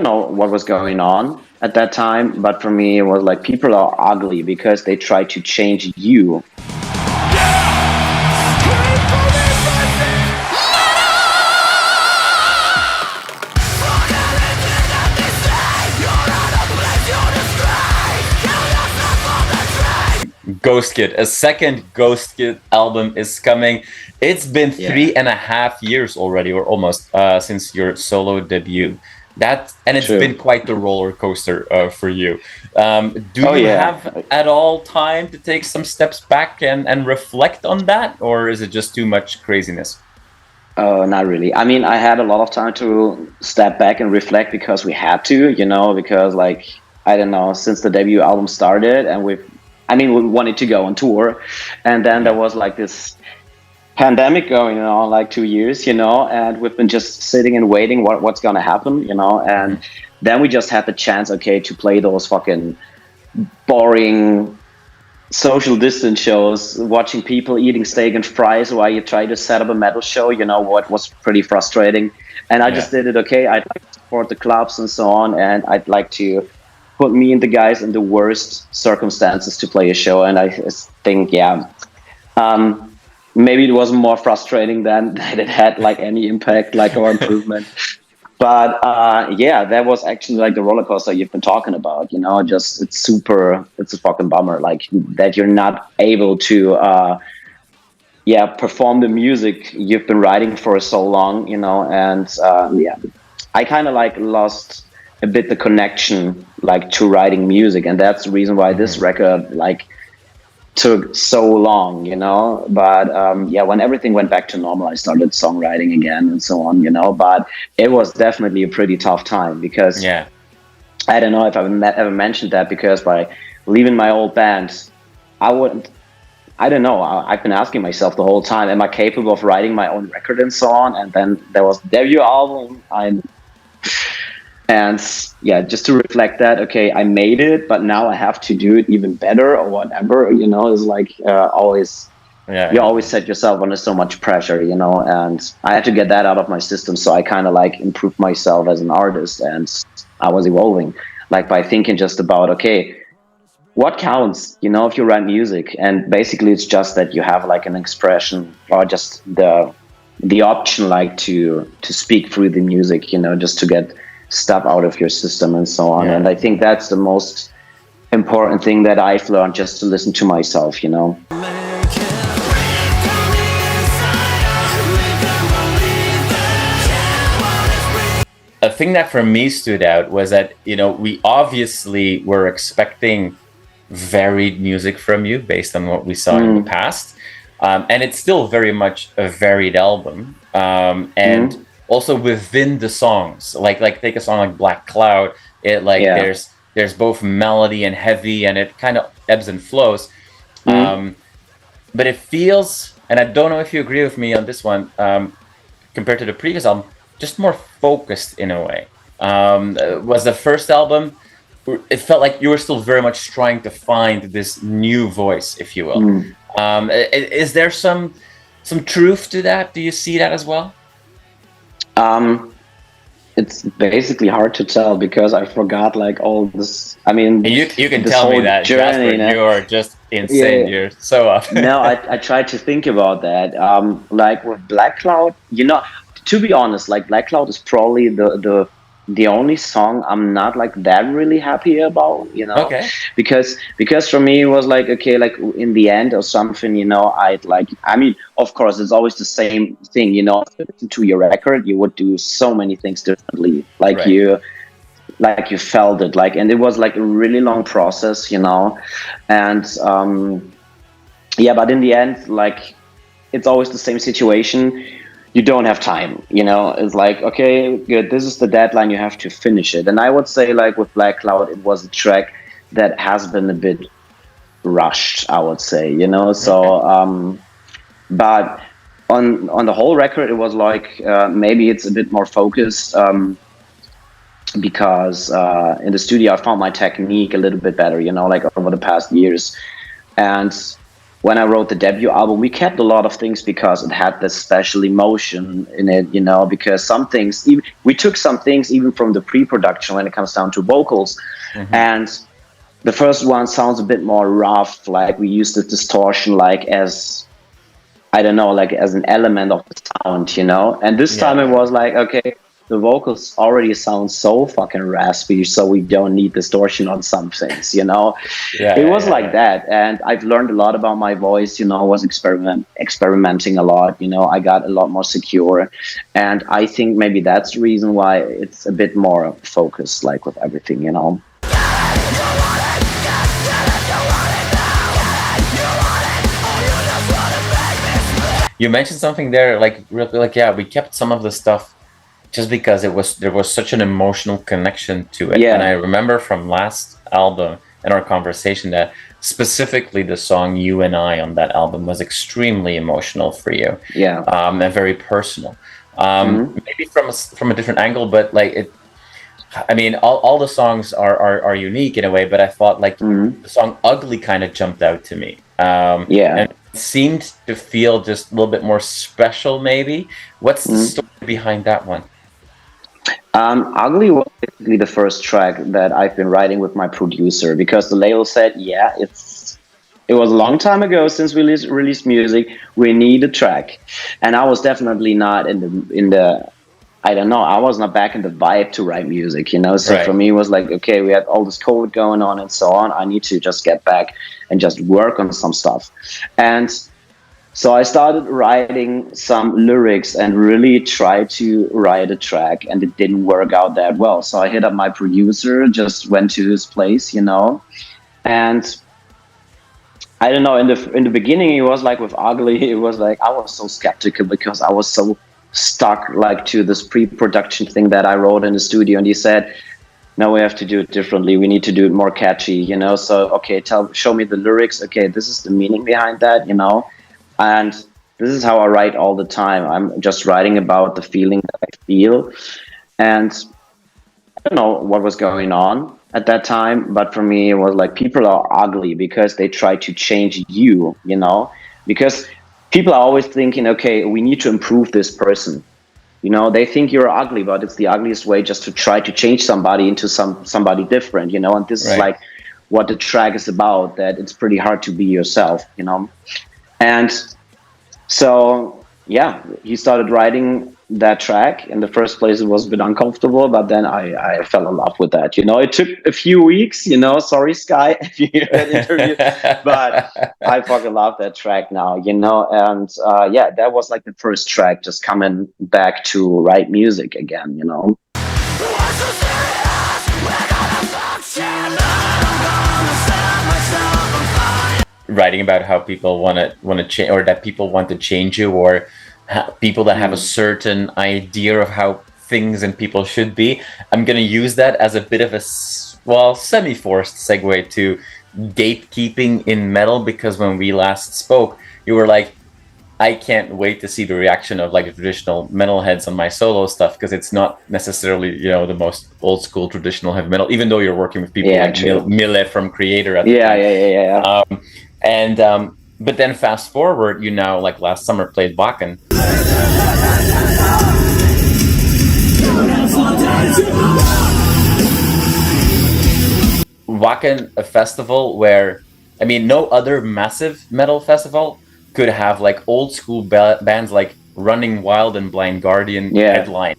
don't know what was going on at that time, but for me it was like people are ugly because they try to change you. Ghostkid, a second Ghostkid album is coming. It's been 3.5 years already, or almost, since your solo debut. It's been quite the roller coaster for you. Do you have at all time to take some steps back and reflect on that, or is it just too much craziness? Not really. I mean, I had a lot of time to step back and reflect because we had to, because like, I don't know, since the debut album started and we wanted to go on tour, and then there was like this pandemic going on like 2 years, and we've been just sitting and waiting what's gonna happen, and then we just had the chance, to play those fucking boring social distance shows, watching people eating steak and fries while you try to set up a metal show, what was pretty frustrating. And I just did it, I'd like to support the clubs and so on, and I'd like to put me and the guys in the worst circumstances to play a show. And I think, maybe it was more frustrating than that it had like any impact, like or improvement. But that was actually like the roller coaster you've been talking about, just it's a fucking bummer, like that you're not able to perform the music you've been writing for so long, and I kind of like lost a bit the connection like to writing music, and that's the reason why this record like took so long, but when everything went back to normal, I started songwriting again and so on, but it was definitely a pretty tough time because I don't know if I've ever mentioned that, because by leaving my old band, I don't know, I've been asking myself the whole time, am I capable of writing my own record and so on? And then there was the debut album, and just to reflect that, I made it, but now I have to do it even better or whatever, it's like always, you always set yourself under so much pressure, and I had to get that out of my system. So I kind of like improved myself as an artist, and I was evolving like by thinking just about, what counts, if you write music, and basically it's just that you have like an expression or just the option like to speak through the music, just to get stuff out of your system and so on. And I think that's the most important thing that I've learned, just to listen to myself, A thing that for me stood out was that, we obviously were expecting varied music from you based on what we saw in the past. And it's still very much a varied album. And also within the songs, like take a song like Black Cloud, it like there's both melody and heavy, and it kind of ebbs and flows. But it feels, and I don't know if you agree with me on this one, compared to the previous album, just more focused in a way. Was the first album, it felt like you were still very much trying to find this new voice, if you will. Is there some truth to that? Do you see that as well? It's basically hard to tell because I forgot like all this. I mean, you can tell me that, journey, Jasper, you are just insane. You're so up. No, I tried to think about that. Like with Black Cloud, to be honest, like Black Cloud is probably the only song I'm not like that really happy about, because for me it was like, like in the end or something, I'd like, of course it's always the same thing, to your record, you would do so many things differently, like you felt it, like, and it was like a really long process, and but in the end, like, it's always the same situation. You don't have time, it's like, good, this is the deadline, you have to finish it. And I would say like with Black Cloud, it was a track that has been a bit rushed, I would say, so, but on the whole record, it was like, maybe it's a bit more focused, because in the studio, I found my technique a little bit better, like over the past years. And when I wrote the debut album, we kept a lot of things because it had this special emotion in it, you know, because some things, even, we took some things even from the pre-production when it comes down to vocals. And the first one sounds a bit more rough, like we used the distortion like as, I don't know, like as an element of the sound, you know. And this time it was like, okay, the vocals already sound so fucking raspy, so we don't need distortion on some things, you know. It was like that, and I've learned a lot about my voice, you know. I was experimenting a lot, you know. I got a lot more secure, and I think maybe that's the reason why it's a bit more focused, like with everything, you know. You mentioned something there, like yeah, we kept some of the stuff just because there was such an emotional connection to it. And I remember from last album and our conversation that specifically the song "You and I" on that album was extremely emotional for you, and very personal. Maybe from a different angle, but like it. I mean, all the songs are unique in a way, but I thought like the song "Ugly" kind of jumped out to me. And seemed to feel just a little bit more special, maybe. What's the story behind that one? Ugly was basically the first track that I've been writing with my producer, because the label said, it was a long time ago since we released music, we need a track. And I was definitely not in the I don't know, I was not back in the vibe to write music, you know. So for me it was like, okay, we had all this COVID going on and so on, I need to just get back and just work on some stuff. And so I started writing some lyrics and really tried to write a track, and it didn't work out that well. So I hit up my producer, just went to his place, you know, and I don't know, in the beginning it was like with Ugly, it was like I was so skeptical because I was so stuck like to this pre-production thing that I wrote in the studio, and he said, no, we have to do it differently, we need to do it more catchy, you know. So okay, show me the lyrics, okay, this is the meaning behind that, you know. And this is how I write all the time. I'm just writing about the feeling that I feel. And I don't know what was going on at that time, but for me, it was like people are ugly because they try to change you, you know, because people are always thinking, okay, we need to improve this person. You know, they think you're ugly, but it's the ugliest way just to try to change somebody into somebody different, you know. And this is like what the track is about, that it's pretty hard to be yourself, you know. And so, yeah, he started writing that track. In the first place, it was a bit uncomfortable, but then I fell in love with that. You know, it took a few weeks, you know, sorry, Sky, if you hear that interview, but I fucking love that track now, you know. And yeah, that was like the first track, just coming back to write music again, you know. Writing about how people want to change, or that people want to change you, or people that have a certain idea of how things and people should be. I'm going to use that as a bit of a semi-forced segue to gatekeeping in metal, because when we last spoke, you were like, I can't wait to see the reaction of like the traditional metalheads on my solo stuff, because it's not necessarily, you know, the most old school traditional heavy metal, even though you're working with people like Milieu from Kreator at the time. But then fast forward, you now, like last summer, played Wacken. Wacken, a festival where, I mean, no other massive metal festival could have like old school bands like Running Wild and Blind Guardian headline.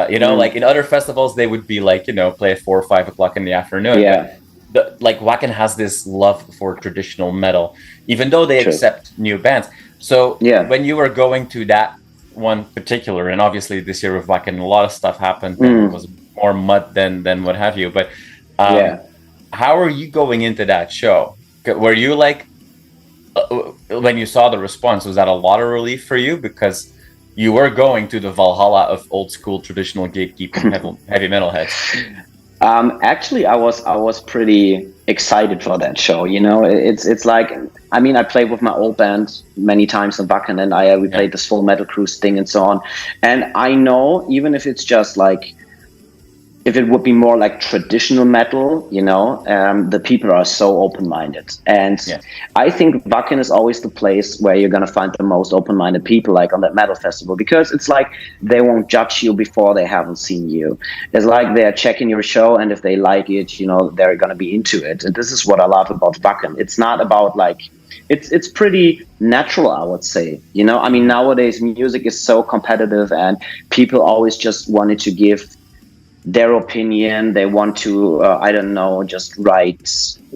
You know, like in other festivals, they would be like, you know, play at 4 or 5 o'clock in the afternoon. Like Wacken has this love for traditional metal, even though they accept new bands. So when you were going to that one particular, and obviously this year with Wacken, a lot of stuff happened. There was more mud than what have you. But how are you going into that show? Were you like, when you saw the response, was that a lot of relief for you? Because you were going to the Valhalla of old school traditional gatekeeping heavy metal heads. Actually, I was pretty excited for that show. You know, it's like, I mean, I played with my old band many times in Wacken, and we played this Full Metal Cruise thing and so on. And I know, even if it's just like if it would be more like traditional metal, you know, the people are so open-minded. And I think Wacken is always the place where you're going to find the most open-minded people, like on that metal festival, because it's like they won't judge you before they haven't seen you. It's like they're checking your show, and if they like it, you know, they're going to be into it. And this is what I love about Wacken. It's not about like, it's pretty natural, I would say. You know, I mean, nowadays music is so competitive, and people always just wanted to give their opinion. They want to I don't know, just write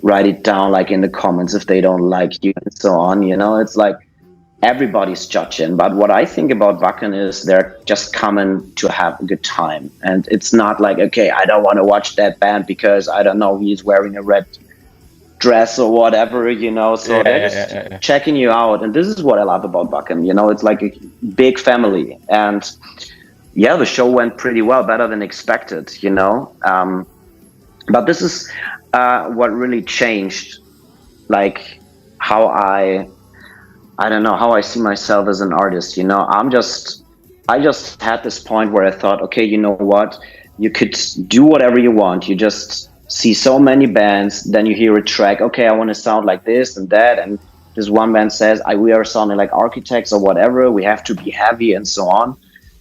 it down like in the comments if they don't like you and so on, you know. It's like everybody's judging. But what I think about Wacken is they're just coming to have a good time, and it's not like, okay, I don't want to watch that band because I don't know, he's wearing a red dress or whatever, you know. So they're just checking you out, and this is what I love about Wacken, you know. It's like a big family, and yeah, the show went pretty well, better than expected, you know. But this is what really changed, like how I don't know, how I see myself as an artist, you know. I just had this point where I thought, okay, you know what, you could do whatever you want. You just see so many bands, then you hear a track, okay, I want to sound like this and that, and this one band says, we are sounding like Architects or whatever, we have to be heavy and so on.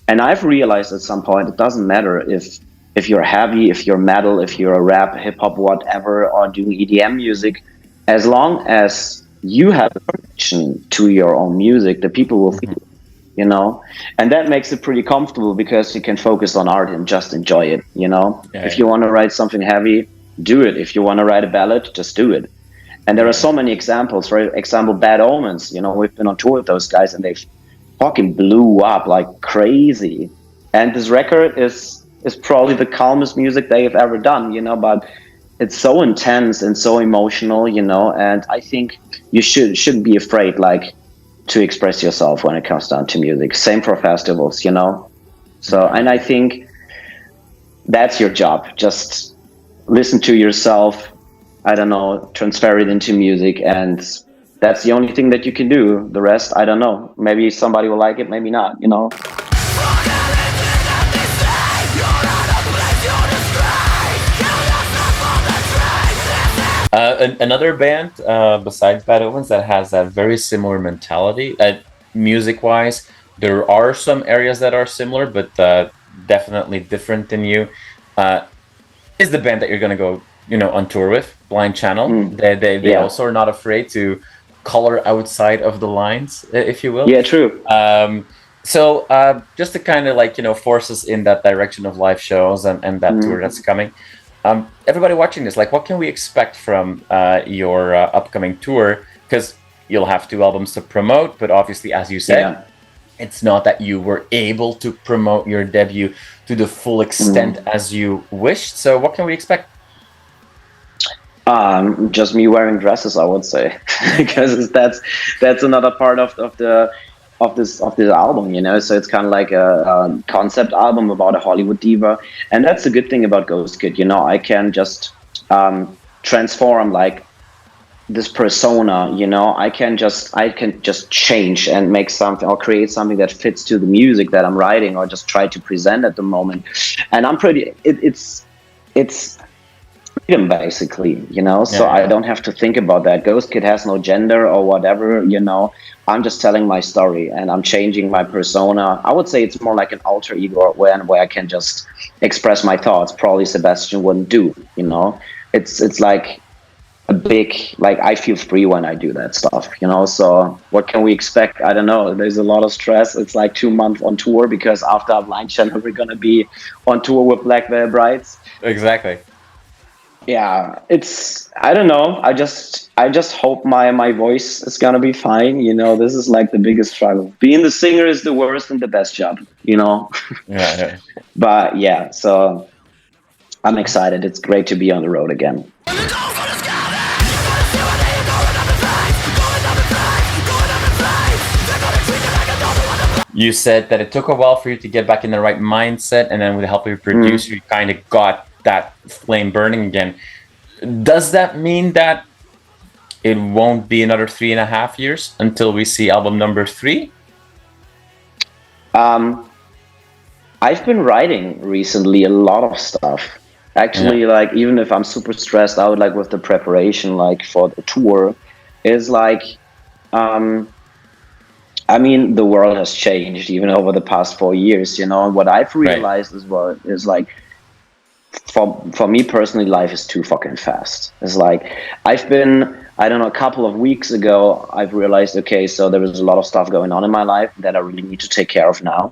And I've realized at some point it doesn't matter if you're heavy, if you're metal, if you're a rap, hip hop, whatever, or doing EDM music, as long as you have a connection to your own music, the people will feel it, you know. And that makes it pretty comfortable because you can focus on art and just enjoy it, you know. If you want to write something heavy, do it. If you want to write a ballad, just do it. And there are so many examples. For example, Bad Omens, you know, we've been on tour with those guys, and they've fucking blew up like crazy. And this record is probably the calmest music they have ever done, you know, but it's so intense and so emotional, you know. And I think you shouldn't be afraid, like, to express yourself when it comes down to music. Same for festivals, you know. So, and I think that's your job. Just listen to yourself, I don't know, transfer it into music, and that's the only thing that you can do. The rest, I don't know. Maybe somebody will like it, maybe not, you know. Another band besides Bad Omens that has that very similar mentality, music-wise, there are some areas that are similar, but definitely different than you, is the band that you're going to go, you know, on tour with, Blind Channel. They also are not afraid to color outside of the lines, if you will. Yeah, true. So just to kind of like, you know, force us in that direction of live shows and that tour that's coming. Everybody watching this, like, what can we expect from your upcoming tour? Because you'll have 2 albums to promote, but obviously, as you said, it's not that you were able to promote your debut to the full extent as you wished. So what can we expect? Just me wearing dresses, I would say, because that's another part of this album, you know. So it's kind of like a concept album about a Hollywood diva, and that's the good thing about Ghostkid, you know. I can just transform like this persona, you know. I can just change and make something or create something that fits to the music that I'm writing or just try to present at the moment. And I'm pretty it's freedom, basically, you know. So I don't have to think about that. Ghostkid has no gender or whatever, you know. I'm just telling my story and I'm changing my persona. I would say it's more like an alter ego where I can just express my thoughts. Probably Sebastian wouldn't do, you know. It's like a big, like, I feel free when I do that stuff, you know. So what can we expect? I don't know. There's a lot of stress. It's like 2 months on tour because after Blind Channel we're gonna be on tour with Black Veil Brides. Exactly. Yeah, it's, I don't know. I just hope my voice is gonna be fine. You know, this is like the biggest struggle. Being the singer is the worst and the best job, you know. Yeah. But yeah, so I'm excited. It's great to be on the road again. You said that it took a while for you to get back in the right mindset, and then with the help of your producer, you kind of got that flame burning again. Does that mean that it won't be another 3.5 years until we see album number 3? I've been writing recently a lot of stuff. Actually, Yeah. like even if I'm super stressed out, like with the preparation, like for the tour, is like, um, I mean, the world has changed even over the past 4 years. You know, what I've Right. realized is what is like for me personally, life is too fucking fast. It's like I've been, I don't know, a couple of weeks ago, I've realized, okay, so there is a lot of stuff going on in my life that I really need to take care of now.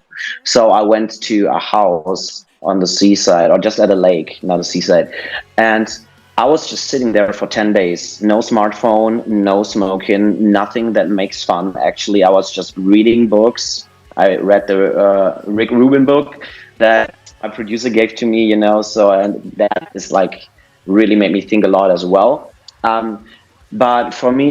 So I went to a house on the seaside, or just at a lake, not a seaside, and I was just sitting there for 10 days. No smartphone, no smoking, nothing that makes fun. Actually, I was just reading books. I read the Rick Rubin book that my producer gave to me, you know, so and that is like really made me think a lot as well. But for me,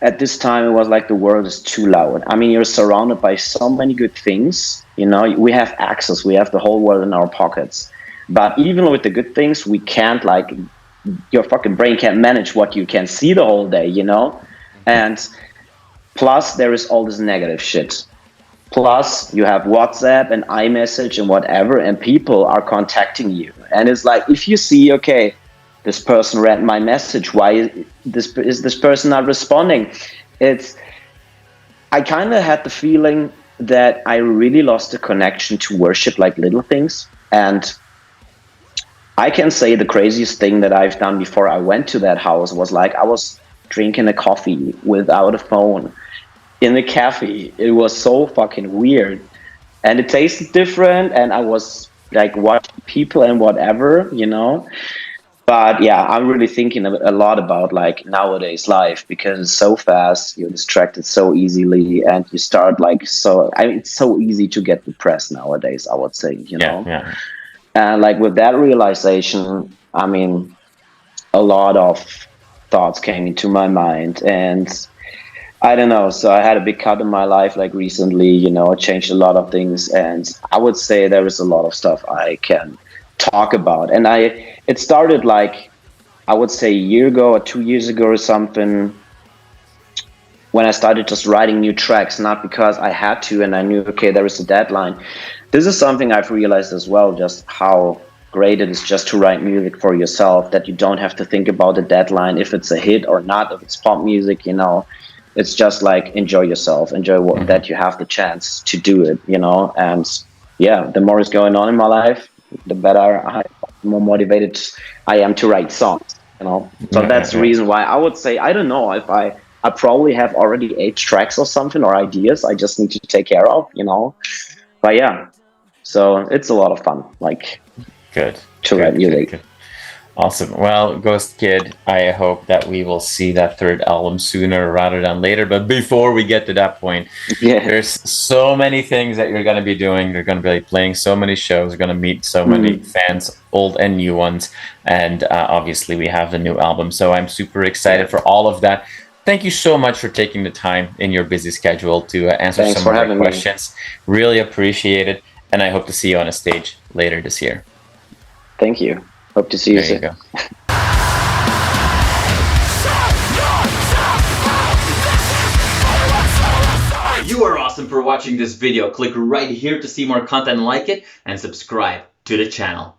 at this time, it was like the world is too loud. I mean, you're surrounded by so many good things, you know, we have access, we have the whole world in our pockets. But even with the good things, we can't like, your fucking brain can't manage what you can see the whole day, you know? And plus, there is all this negative shit. Plus, you have WhatsApp and iMessage and whatever, and people are contacting you. And it's like, if you see, okay, this person read my message, why is this person not responding? It's, I kind of had the feeling that I really lost the connection to worship like little things. And I can say the craziest thing that I've done before I went to that house was like I was drinking a coffee without a phone in a cafe. It was so fucking weird, and it tasted different. And I was like watching people and whatever, you know. But yeah, I'm really thinking a lot about like nowadays life, because it's so fast. You're distracted so easily, and you start like so. I mean, it's so easy to get depressed nowadays, I would say, you Yeah. know. Yeah. And like with that realization, I mean, a lot of thoughts came into my mind, and I don't know. So I had a big cut in my life like recently, you know, I changed a lot of things, and I would say there is a lot of stuff I can talk about. And it started like, I would say a year ago or 2 years ago or something, when I started just writing new tracks, not because I had to and I knew, okay, there is a deadline. This is something I've realized as well, just how great it is just to write music for yourself, that you don't have to think about the deadline, if it's a hit or not, if it's pop music, you know. It's just like enjoy yourself, enjoy that you have the chance to do it, you know. And yeah, the more is going on in my life, the better, the more motivated I am to write songs, you know. So Yeah. Yeah. that's the Yeah. reason why I would say, I don't know if I probably have already 8 tracks or something, or ideas I just need to take care of, you know. But yeah, so it's a lot of fun, like Good. to Good. write music. Good. Awesome. Well, Ghostkid, I hope that we will see that third album sooner rather than later. But before we get to that point, Yeah. there's so many things that you're going to be doing. You're going to be playing so many shows. You're going to meet so many fans, old and new ones. And obviously, we have the new album. So I'm super excited for all of that. Thank you so much for taking the time in your busy schedule to answer Thanks some for of our having me. questions. Really appreciate it. And I hope to see you on a stage later this year. Thank you. Hope to see you There you soon. go. You are awesome for watching this video. Click right here to see more content like it and subscribe to the channel.